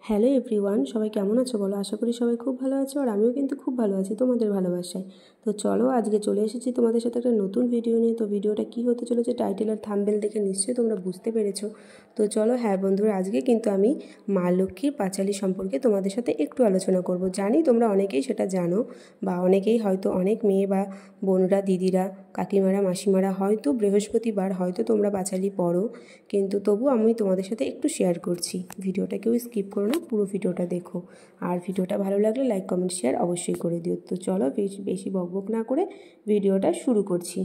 Hello everyone, সবাই কেমন আছো বলো? আশা করি সবাই খুব ভালো আছো, আর আমিও কিন্তু খুব ভালো আছি তোমাদের ভালোবাসায়। তো চলো, আজকে চলে এসেছি তোমাদের সাথে একটা নতুন ভিডিও নিয়ে। তো ভিডিওটা কি হতে চলেছে টাইটেল আর থাম্বনেল দেখে নিশ্চয়ই তোমরা বুঝতে পেরেছো। তো চলো, হ্যাঁ বন্ধুরা, আজকে কিন্তু আমি মা লক্ষ্মীর পাঁচালী সম্পর্কে তোমাদের সাথে একটু আলোচনা করব। জানি তোমরা অনেকেই সেটা জানো, বা অনেকেই হয়তো অনেক মেয়ে বা বোনরা, দিদিরা, কাকিমারা, মাসিমারা হয়তো বৃহস্পতিবার হয়তো তোমরা পাঁচালী পড়ো, কিন্তু তবু আমি তোমাদের সাথে একটু শেয়ার করছি। ভিডিওটা কেউ স্কিপ করো না, পুরো ভিডিওটা দেখো। আর ভিডিওটা ভালো লাগলে লাইক, কমেন্ট, শেয়ার অবশ্যই করে দিও। তো চলো, বেশি বকবক না করে ভিডিওটা শুরু করছি।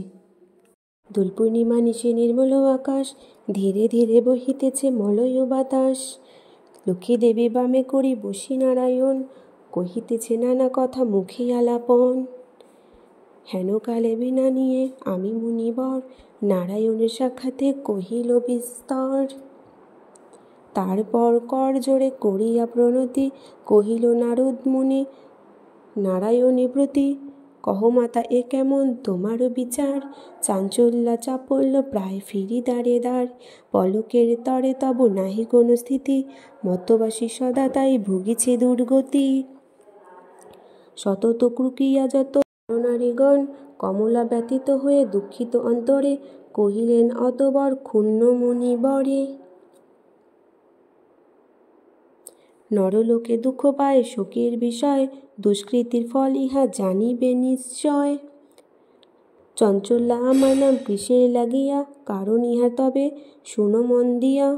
দোল পূর্ণিমা নিশে নির্মল আকাশ, ধীরে ধীরে বহিতেছে মলয় বাতাস। লক্ষ্মী দেবী বামে করি বসি নারায়ণ, কহিতেছে নানা কথা মুখে আলাপন। হেন কালে বিনা নিয়ে আমি মুনিবর, নারায়ণের সাক্ষাতে কহিল বিস্তর। তারপর কর জোরে করিয়া প্রণতি, কহিল নারদ মুনি নারায়ণী প্রতি। কহ মাতা এ কেমন তোমারও বিচার, চাঞ্চল্যা চাপল্য প্রায় ফিরি দাঁড়ে দাঁড়। পলকের তরে তব নাহি কোনো স্থিতি, মতবাসী সদা তাই ভুগিছে দুর্গতি। সতত ক্রুকিয়া যত নারীগণ, কমলা ব্যতীত হয়ে দুঃখিত অন্তরে, কহিলেন অতবর ক্ষুণ্ণ মুনিবরে। নরলোকে দুঃখ পায় শোকের বিষয়, দুষ্কৃতির ফল ইহা জানিবে নিশ্চয়। চঞ্চল্যা আমার নাম কিসের লাগিয়া, কারণ ইহা তবে শুনো মন দিয়া।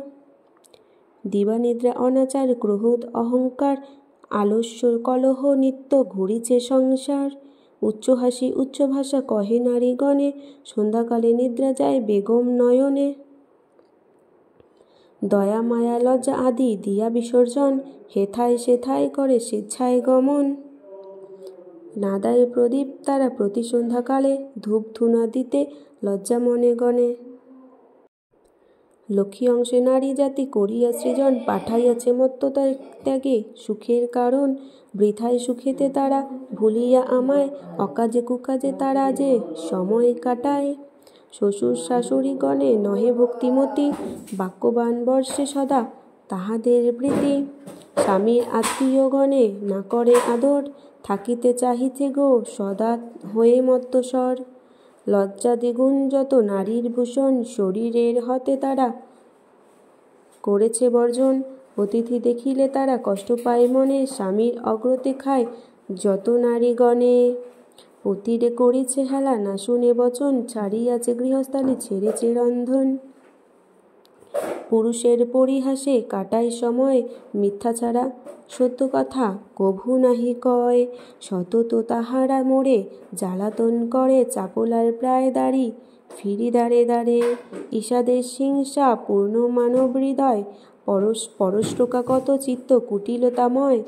দিবানিদ্রা অনাচার ক্রোধ অহংকার, আলস্য কলহ নিত্য ঘুরিছে সংসার। উচ্চ হাসি উচ্চ ভাষা কহে নারীগণে, সন্ধ্যাকালে নিদ্রা যায় বেগম নয়নে। দয়া মায়া লজ্জা আদি দিয়া বিসর্জন, হেথায় সেথায় করে স্বেচ্ছায় গমন। নাদায় প্রদীপ তারা প্রতি সন্ধ্যাকালে, ধূপ ধুনা দিতে লজ্জা মনে গণে। লক্ষ্মী অংশে নারী জাতি করিয়া সৃজন, পাঠাইয়াছে মত্ততা ত্যাগে সুখের কারণ। বৃথায় সুখেতে তারা ভুলিয়া আমায়, অকাজে কুকাজে তারা যে সময় কাটায়। শ্বশুর শাশুড়ি গণে নহে ভক্তিমতী, বাক্যবান বর্ষে সদা তাহাদের প্রীতি। স্বামীর আত্মীয় গণে না করে আদর, থাকিতে চাহিতে গো সদা হয়ে মত্তস্বর। লজ্জা দ্বিগুণ যত নারীর ভূষণ, শরীরের হতে তারা করেছে বর্জন। অতিথি দেখিলে তারা কষ্ট পায় মনে, স্বামীর অগ্রতে খায় যত নারীগণে। পতিরে করিছে হেলা না শুনে বচন, ছাড়িয়াছে গৃহস্থালী ছেড়েছে রন্ধন। পুরুষের পরিহাসে কাটায় সময়, মিথ্যা ছাড়া সত্য কথা কভু নাহি কয়। সতত তাহারা মোরে জ্বালাতন করে, চাপলার প্রায় দাড়ি ফিরি দাঁড়ে দাঁড়ে। ঈষাদের হিংসা পূর্ণ মানব হৃদয়, পরশ্লোকা কত চিত্ত কুটিলতাময়।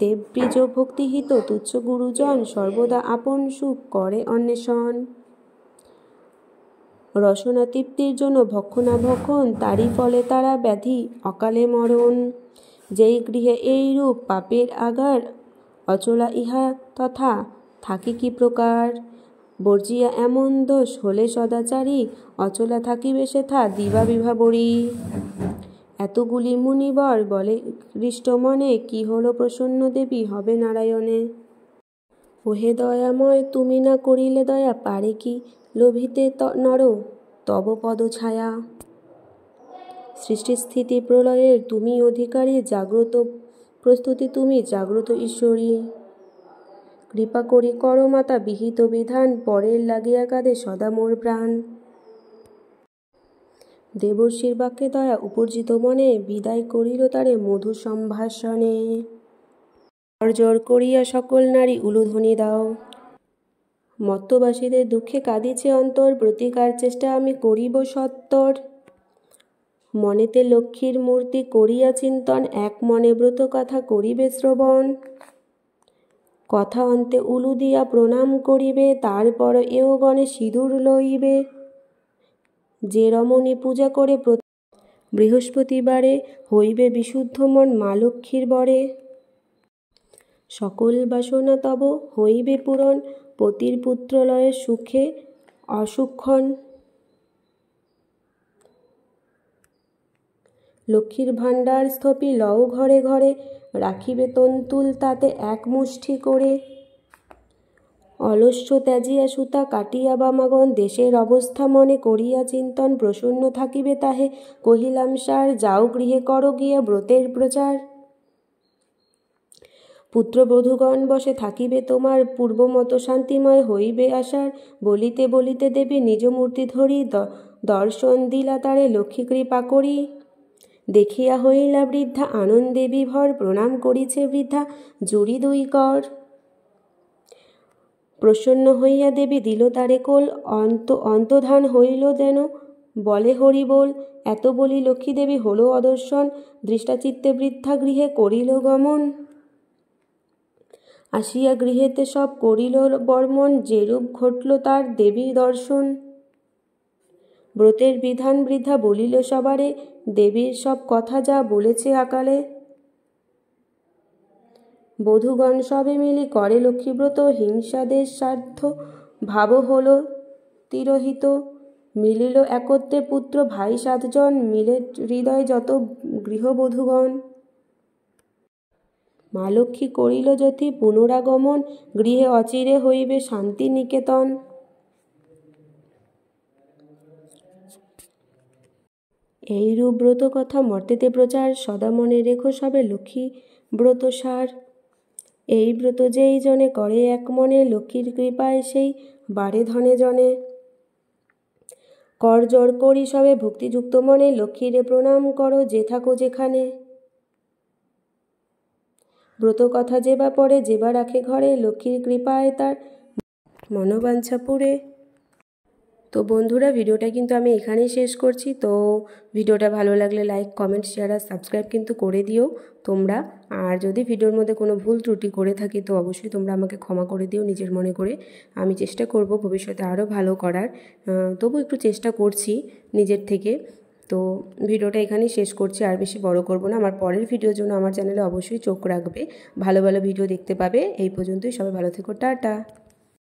দেববীজ ভক্তিহিত তুচ্ছ গুরুজন, সর্বদা আপন সুখ করে অন্বেষণ। রসনা তৃপ্তির জন্য ভক্ষণা ভক্ষণ, তারই ফলে তারা ব্যাধি অকালে মরণ। যেই গৃহে এই রূপ পাপের আগার, অচলা ইহা তথা থাকি কি প্রকার। বর্জিয়া এমন দোষ হলে সদাচারী, অচলা থাকিবে সেথা দিবা বিভাবরী। এতগুলি মুনিবর বলে হৃষ্ট মনে, কি হলো প্রসন্ন দেবী হবে নারায়ণে। ওহে দয়াময় তুমি না করিলে দয়া, পারে কি লোভিতে নর তব পদ ছায়া। সৃষ্টি স্থিতি প্রলয়ের তুমি অধিকারী, জাগ্রত প্রস্তুতি তুমি জাগ্রত ঈশ্বরী। কৃপা করি করো মাতা বিহিত বিধান, পরের লাগিয়া কাঁদে সদা মোর প্রাণ। দেবর্ষির বাক্যে দয়া উপর্জিত মনে, বিদায় করিল তারে মধু সম্ভাষণে। জর করিয়া সকল নারী উলুধ্বনি দাও, মত্তবাসীদের দুঃখে কাঁদিছে অন্তর। প্রতিকার চেষ্টা আমি করিব সত্বর। মনেতে লক্ষ্মীর মূর্তি করিয়া চিন্তন, এক মনে ব্রত কথা করিবে শ্রবণ। কথা অন্তে উলু দিয়া প্রণাম করিবে, তারপর এও গণে সিঁদুর লইবে। যে রমণী পূজা করে বৃহস্পতিবারে, হইবে বিশুদ্ধ মন মা লক্ষ্মীর বরে। সকল বাসনা তব হইবে পূরণ, পতির পুত্রলয়ে সুখে অসুক্ষণ। লক্ষ্মীর ভাণ্ডার স্থপি লও ঘরে ঘরে, রাখিবে তন্তুল তাতে এক মুষ্টি করে। অলস্য ত্যাজিয়া সুতা কাটিয়া বামাগণ, দেশের অবস্থা মনে করিয়া চিন্তন, প্রসন্ন থাকিবে তাহে কহিলাম সার, যাও গৃহে করো গিয়া ব্রতের প্রচার। পুত্রবধূগণ বসে থাকিবে তোমার, পূর্বমত শান্তিময় হইবে আশার। বলিতে বলিতে দেবী নিজ মূর্তি ধরি, দর্শন দিলা তারে লক্ষ্মী কৃপা করি। দেখিয়া হইলা বৃদ্ধা আনন্দে বিভর, প্রণাম করিছে বৃদ্ধা জুড়ি দুই কর। প্রসন্ন হইয়া দেবী দিল তারে কোল, অন্তধান হইল যেন বলে হরি বল। এত বলি লক্ষ্মী দেবী হল অদর্শন, দৃষ্টাচিত্তে বৃদ্ধা গৃহে করিল গমন। আসিয়া গৃহেতে সব করিল বর্মণ, যেরূপ ঘটল তার দেবীর দর্শন। ব্রতের বিধান বৃদ্ধা বলিল সবারে, দেবীর সব কথা যা বলেছে আকালে। বধূগণ সবে মিলি করে লক্ষ্মীব্রত, হিংসাদের স্বার্থ ভাব হল তিরোহিত। মিলিল একত্রে পুত্র ভাই 7 জন, মিলে হৃদয় যত গৃহবধূগণ। মা লক্ষ্মী করিল যতি পুনরাগমন, গৃহে অচিরে হইবে শান্তি নিকেতন। এইরূপ ব্রত কথা মর্তেতে প্রচার, সদা মনে রেখো সবে লক্ষ্মী ব্রত সার। এই ব্রত যেই জনে করে এক মনে, লক্ষ্মীর কৃপায় সেই বাড়ে ধনে জনে। কর জোর করি সবে ভক্তিযুক্ত মনে, লক্ষ্মীরে প্রণাম করো যে থাকো যেখানে। ব্রত কথা যেবা পড়ে যেবা রাখে ঘরে, লক্ষ্মীর কৃপায় তার মনোবাঞ্ছা পুরে। তো বন্ধুরা, ভিডিওটা কিন্তু আমি এখানেই শেষ করছি। তো ভিডিওটা ভালো লাগলে লাইক, কমেন্ট, শেয়ার আর সাবস্ক্রাইব কিন্তু করে দিও তোমরা। আর যদি ভিডিওর মধ্যে কোনো ভুল ত্রুটি করে থাকি তো অবশ্যই তোমরা আমাকে ক্ষমা করে দিও নিজের মনে করে। আমি চেষ্টা করব ভবিষ্যতে আরও ভালো করার, তবু একটু চেষ্টা করছি নিজের থেকে। তো ভিডিওটা এখানেই শেষ করছি, আর বেশি বড় করব না। আমার পরের ভিডিওর জন্য আমার চ্যানেলে অবশ্যই চোখ রাখবে, ভালো ভালো ভিডিও দেখতে পাবে। এই পর্যন্তই, সবাই ভালো থেকো, টাটা।